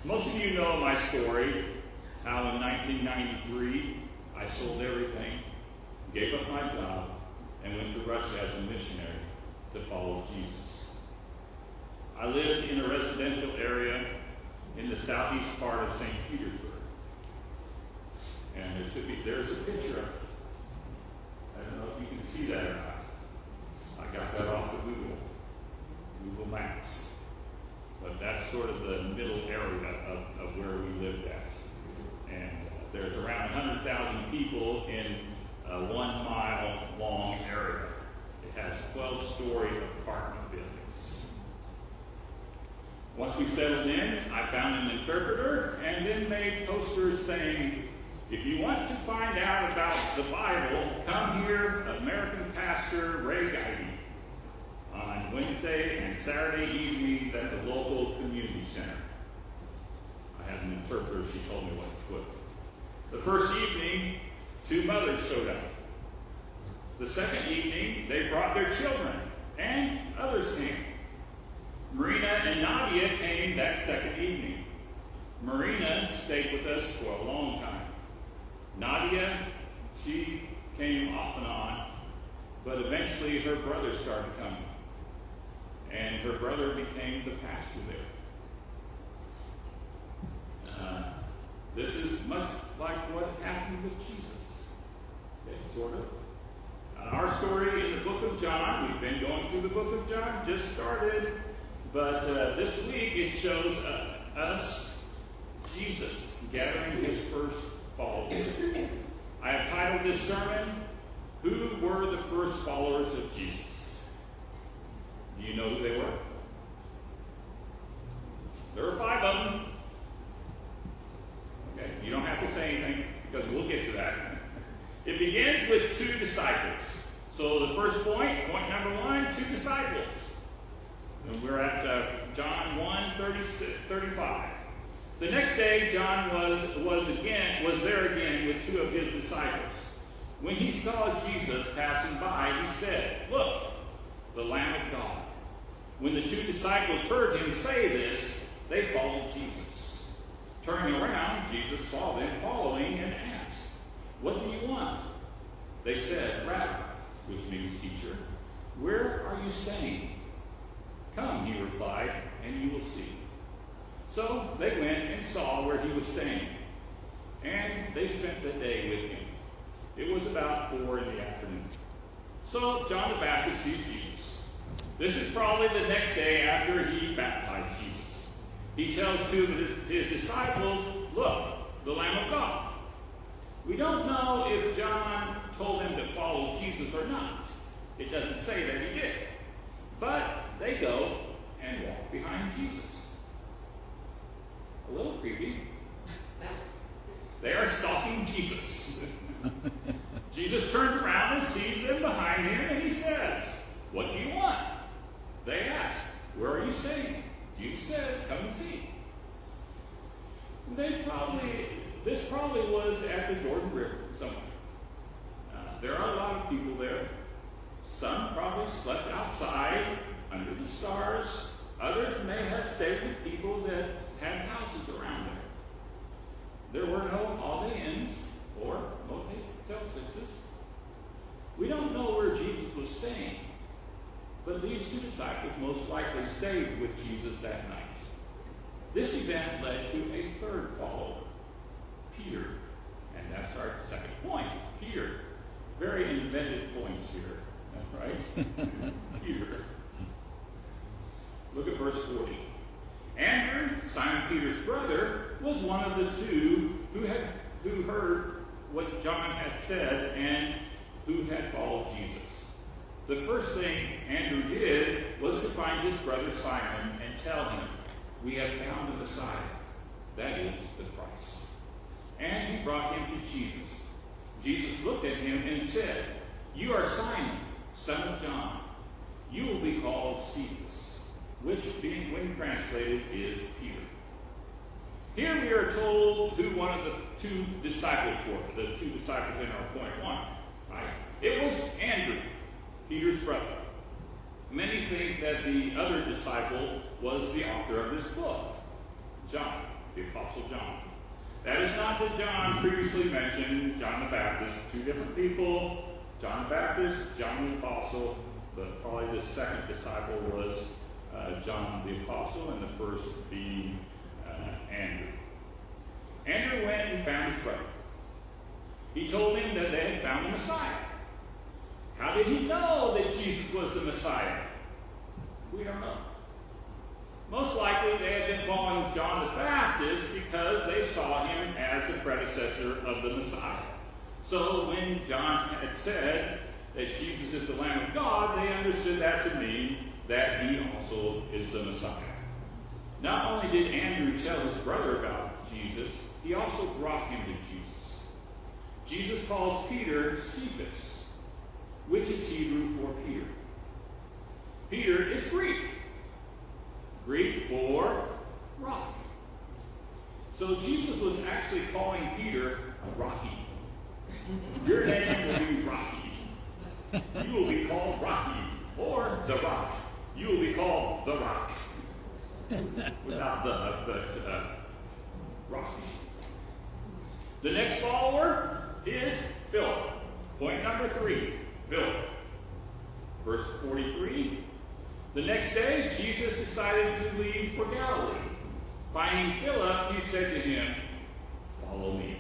Most of you know my story, how in 1993 I sold everything, gave up my job, and went to Russia as a missionary to follow Jesus. I lived in a residential area in the southeast part of St. Petersburg. And there's a picture. I don't know if you can see that or not. I got that off of Google Maps. But that's sort of the middle area of where we lived at. And there's around 100,000 people in a 1 mile long area. It has 12-story apartment buildings. Once we settled in, I found an interpreter and then made posters saying, if you want to find out about the Bible, come hear American pastor Ray Geide on Wednesday and Saturday evenings at the local community center. I had an interpreter. She told me what to put. The first evening, 2 mothers showed up. The second evening, they brought their children, and others came. Marina and Nadia came that second evening. Marina stayed with us for a long time. Nadia, she came off and on, but eventually her brother started coming. And her brother became the pastor there. This is much like what happened with Jesus. Okay, sort of. Our story in the book of John, we've been going through the book of John, just started, but this week it shows us, Jesus, gathering his first followers. I have titled this sermon, Who Were the First Followers of Jesus? Do you know who they were? There were 5 of them. Okay, you don't have to say anything because we'll get to that. It begins with 2 disciples. So the first point number 1, 2 disciples. And we're at John 1:35. The next day, John was there again with 2 of his disciples. When he saw Jesus passing by, he said, "Look, the Lamb of God." When the 2 disciples heard him say this, they followed Jesus. Turning around, Jesus saw them following and asked, "What do you want?" They said, "Rabbi," which means teacher, "where are you staying?" "Come," he replied, "and you will see." So they went and saw where he was staying, and they spent the day with him. It was about 4 in the afternoon. So John the Baptist sees Jesus. This is probably the next day after he baptized Jesus. He tells 2 of his disciples, "Look, the Lamb of God." We don't know if John told them to follow Jesus or not. It doesn't say that he did. But they go and walk behind Jesus. A little creepy. They are stalking Jesus. Jesus turns around and sees them behind him, and he says, "What do you want?" They ask, "Where are you staying?" Jesus says, "Come and see." This probably was at the Jordan River somewhere. There are a lot of people there. Some probably slept outside under the stars. Others may have stayed with people that had houses around there. There were no Holiday Inns or Motel 6s. We don't know where Jesus was staying, but these 2 disciples most likely stayed with Jesus that night. This event led to a 3rd follower, Peter, and that's our second point, Peter. Very invented points here, right? Peter. Look at verse 40. Andrew, Simon Peter's brother, was one of the 2 who heard what John had said and who had followed Jesus. The first thing Andrew did was to find his brother Simon and tell him, "We have found the Messiah," that is, the Christ. And he brought him to Jesus. Jesus looked at him and said, "You are Simon, son of John. You will be called Cephas," which, when translated, is Peter. Here we are told who one of the 2 disciples were, the 2 disciples in our point 1. Right? It was Andrew, Peter's brother. Many think that the other disciple was the author of this book, John. the Apostle John. That is not the John previously mentioned, John the Baptist. Two different people, John the Baptist, John the Apostle, but probably the second disciple was John the Apostle, and the first being Andrew. Andrew went and found his brother. He told him that they had found the Messiah. How did he know that Jesus was the Messiah? We don't know. Most likely they had been following John the Baptist because they saw him as the predecessor of the Messiah. So when John had said that Jesus is the Lamb of God, they understood that to mean that he also is the Messiah. Not only did Andrew tell his brother about Jesus, he also brought him to Jesus. Jesus calls Peter Cephas, which is Hebrew for Peter. Peter is Greek. Greek for rock. So Jesus was actually calling Peter a Rocky. Your name will be Rocky. You will be called Rocky, or the Rock. You will be called the Rock. Without the, but Rocky. The next follower is Philip. Point number 3, Philip. Verse 43. The next day, Jesus decided to leave for Galilee. Finding Philip, he said to him, "Follow me."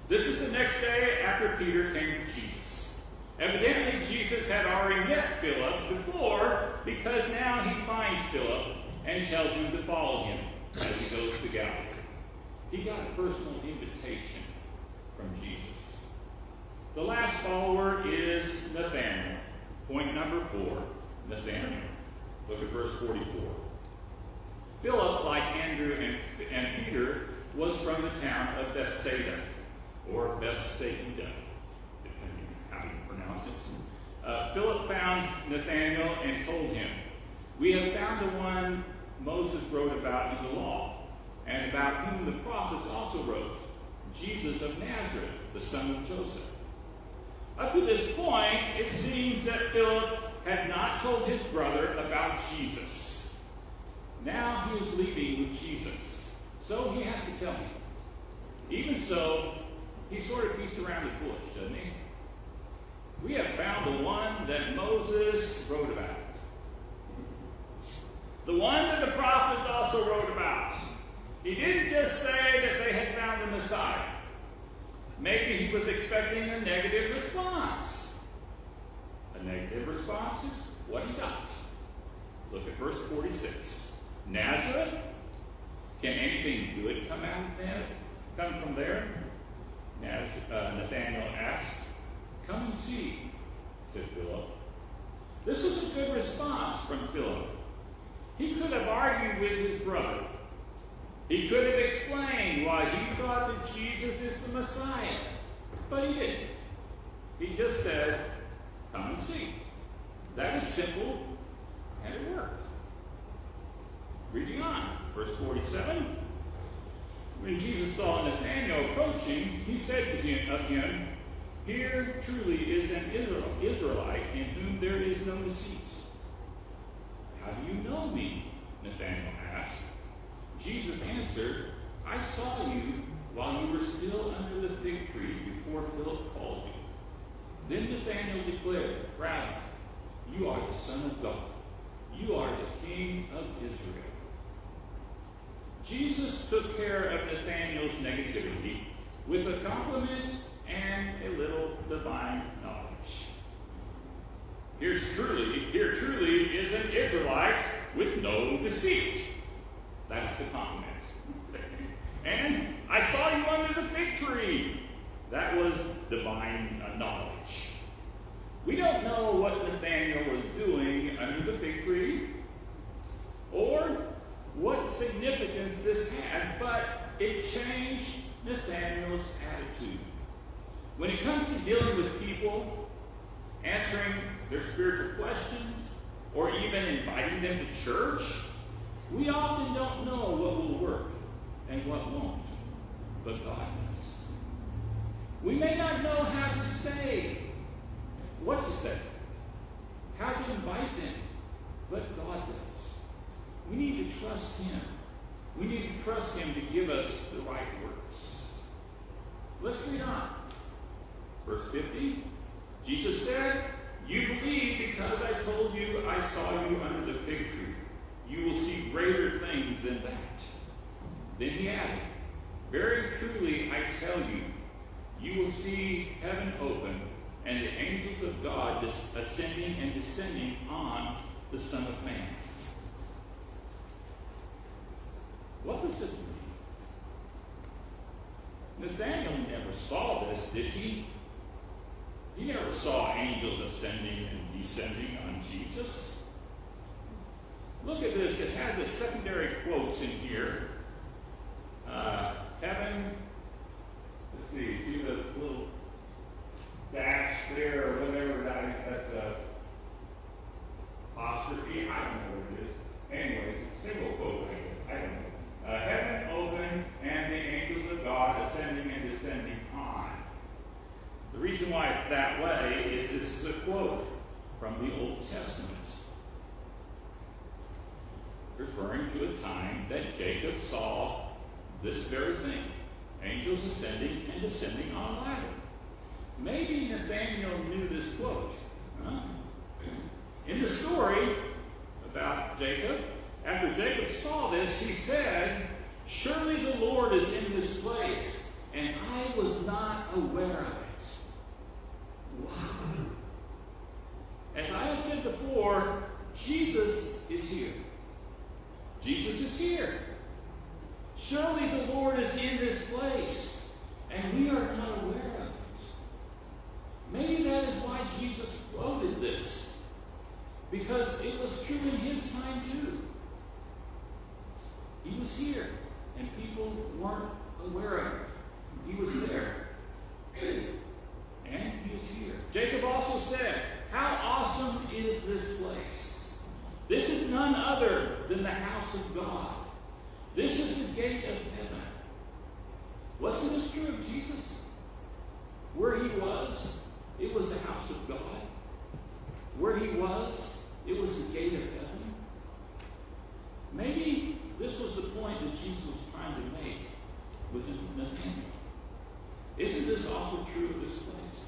This is the next day after Peter came to Jesus. Evidently, Jesus had already met Philip before, because now he finds Philip and tells him to follow him as he goes to Galilee. He got a personal invitation from Jesus. The last follower is Nathaniel. Point number 4, Nathaniel. Look at verse 44. Philip, like Andrew and Peter, was from the town of Bethsaida, or Bethsaida, depending on how you pronounce it. Philip found Nathanael and told him, "We have found the one Moses wrote about in the law, and about whom the prophets also wrote, Jesus of Nazareth, the son of Joseph." Up to this point, it seems that Philip had not told his brother about Jesus. Now he is leaving with Jesus, so he has to tell him. Even so, he sort of beats around the bush, doesn't he? We have found the one that Moses wrote about. The one that the prophets also wrote about. He didn't just say that they had found the Messiah. Maybe he was expecting a negative response. A negative response is what he got. Look at verse 46. Nazareth? Can anything good come from there? Nathanael asked. "Come and see," said Philip. This was a good response from Philip. He could have argued with his brother. He could have explained why he thought that Jesus is the Messiah, but he didn't. He just said, "Come and see." That was simple, and it worked. Reading on, verse 47. When Jesus saw Nathanael approaching, he said to him, "Here truly is an Israelite in whom there is no deceit." "How do you know me?" Nathanael asked. Jesus answered, "I saw you while you were still under the fig tree before Philip called you." Then Nathanael declared, "Rabbi, you are the Son of God. You are the King of Israel." Jesus took care of Nathanael's negativity with a compliment and a little divine knowledge. Here truly is an Israelite with no deceit. That's the compliment. And I saw you under the fig tree. That was divine knowledge. We don't know what Nathanael was doing under the fig tree or what significance this had, but it changed Nathanael's attitude. When it comes to dealing with people, answering their spiritual questions, or even inviting them to church, we often don't know what will work and what won't, but God does. We may not know how to say, what to say, how to invite them, but God does. We need to trust Him We need to trust him to give us the right words. Let's read on. Verse 50. Jesus said, "You believe because I told you I saw you under the fig tree. You will see greater things than that." Then he added, "Very truly I tell you, you will see heaven open and the angels of God ascending and descending on the Son of Man." What does this mean? Nathaniel never saw this, did he? He never saw angels ascending and descending on Jesus. Look at this. It has a secondary quotes in here. Heaven, let's see the little dash there or whatever that's a apostrophe. I don't know what it is. Anyways, it's a single quote, I guess. I don't know. Heaven open and the angels of God ascending and descending on. The reason why it's that way is this is a quote from the Old Testament, referring to a time that Jacob saw this very thing, angels ascending and descending on a ladder. Maybe Nathaniel knew this quote. In the story about Jacob, after Jacob saw this, he said, "Surely the Lord is in this place, and I was not aware of it." Wow. As I have said before, Jesus is here. Jesus is here. Surely the Lord is in this place, and we are not aware of it. Maybe that is why Jesus quoted this, because it was true in his time too. He was here, and people weren't aware of it. He was there, and he is here. Jacob also said, "How awesome is this place? This is none other than the house of God. This is the gate of heaven." Wasn't this true of Jesus? Where he was, it was the house of God. Where he was, it was the gate of heaven. Maybe this was the point that Jesus was trying to make with Nathaniel. Isn't this also true of this place?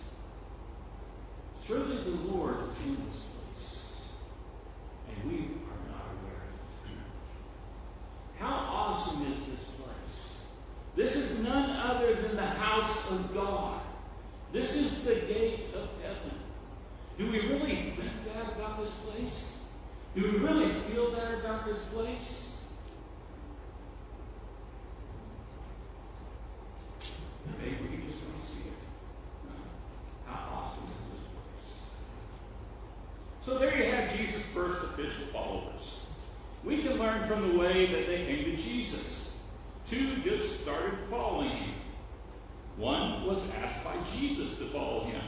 Surely the Lord is in this place, and we are not aware of it. How awesome is this place? This is none other than the house of God. This is the gate of heaven. Do we really think that about this place? Do we really feel that about this place? Maybe we just don't see it. How awesome is this place? So there you have Jesus' first official followers. We can learn from the way that they came to Jesus. Two just started following him. One was asked by Jesus to follow him.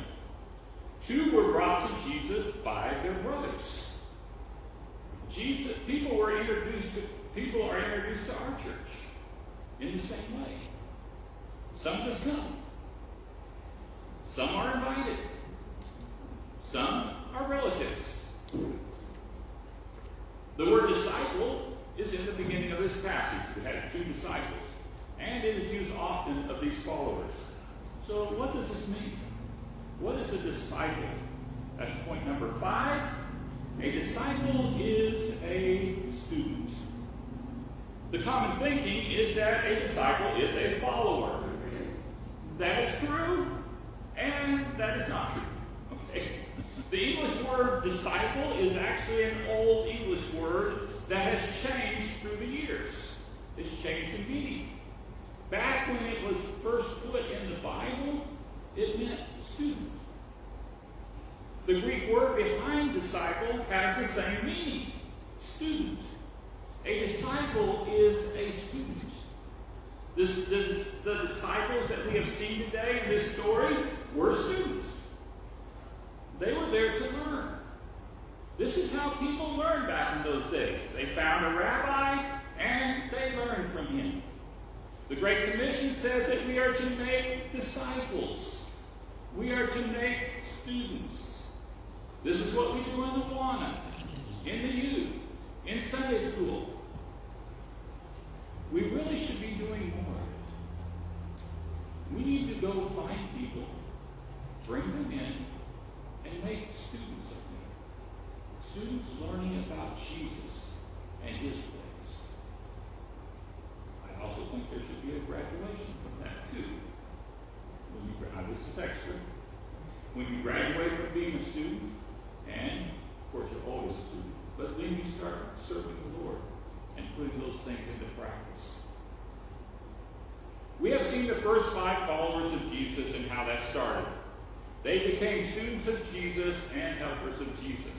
Two were brought to Jesus by their brothers. People are introduced to our church in the same way. Some just come. Some are invited. Some are relatives. The word disciple is in the beginning of this passage. It had two disciples, and it is used often of these followers. So what does this mean? What is a disciple? That's point number 5. A disciple is a student. The common thinking is that a disciple is a follower. That is true, and that is not true. Okay? The English word disciple is actually an old English word that has changed through the years. It's changed in meaning. Back when it was first put in the Bible, it meant student. The Greek word behind disciple has the same meaning, student. A disciple is a student. The disciples that we have seen today in this story were students. They were there to learn. This is how people learned back in those days. They found a rabbi and they learned from him. The Great Commission says that we are to make disciples. We are to make students. This is what we do in the Awana, in the youth, in Sunday school. go find people, bring them in, and make students of them. Students learning about Jesus and his ways. I also think there should be a graduation from that too. This is extra. When you graduate from being a student, and of course you're always a student, but then you start serving the Lord and putting those things into practice. We have seen the first 5 followers of Jesus and how that started. They became students of Jesus and helpers of Jesus.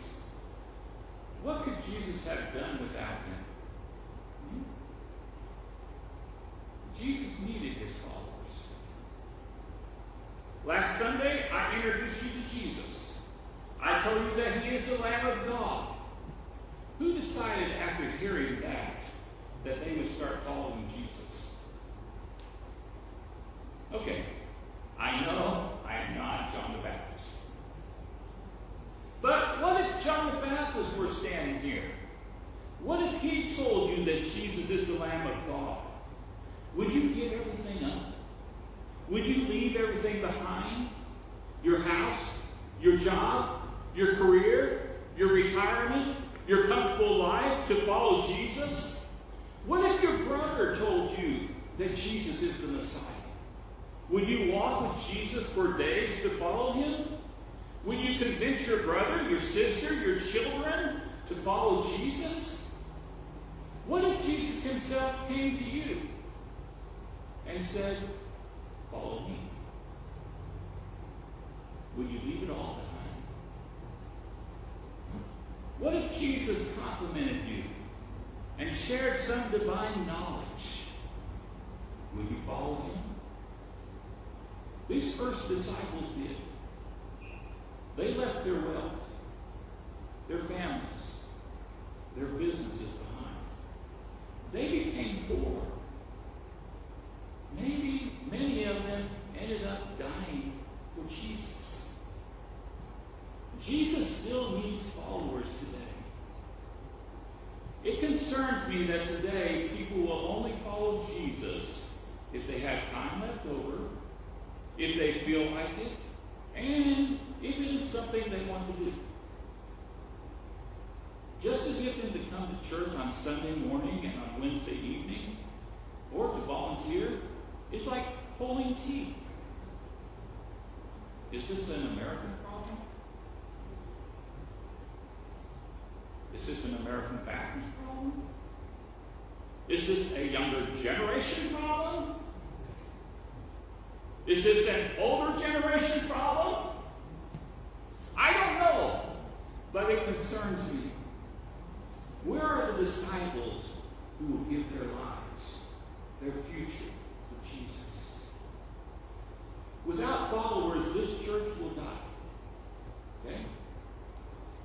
What could Jesus have done without them? Jesus needed his followers. Last Sunday, I introduced you to Jesus. I told you that he is the Lamb of God. Who decided after hearing that they would start following Jesus? Okay, I know I am not John the Baptist. But what if John the Baptist were standing here? What if he told you that Jesus is the Lamb of God? Would you give everything up? Would you leave everything behind? Your house, your job, your career, your retirement, your comfortable life to follow Jesus? What if your brother told you that Jesus is the Messiah? Would you walk with Jesus for days to follow him? Would you convince your brother, your sister, your children to follow Jesus? What if Jesus himself came to you and said, follow me? Would you leave it all behind? What if Jesus complimented you and shared some divine knowledge? Would you follow him? These first disciples did. They left their wealth, their families, their businesses behind. They became poor. Maybe many of them ended up dying for Jesus. Jesus still needs followers today. It concerns me that today people will only follow Jesus if they have time left over, if they feel like it, and if it is something they want to do. Just to get them to come to church on Sunday morning and on Wednesday evening, or to volunteer, is like pulling teeth. Is this an American problem? Is this an American Baptist problem? Is this a younger generation problem? Is this an older generation problem? I don't know, but it concerns me. Where are the disciples who will give their lives, their future for Jesus? Without followers, this church will die. Okay?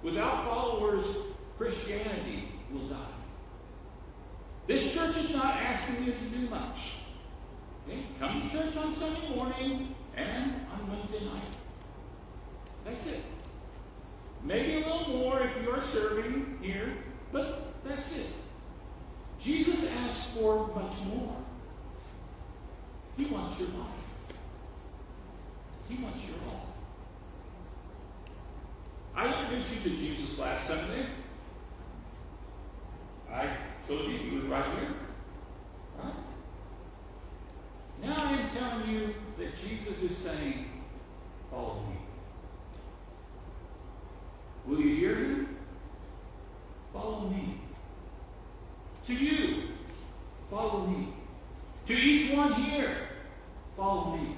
Without followers, Christianity will die. This church is not asking you to do much. Okay? Come to church on Sunday morning and on Wednesday night. That's it. Maybe a little more if you are serving here, but that's it. Jesus asks for much more. He wants your life. He wants your all. I introduced you to Jesus last Sunday. I told you he was right here. Right? Now I am telling you that Jesus is saying, follow me. Will you hear him? Follow me. To you, follow me. To each one here, follow me.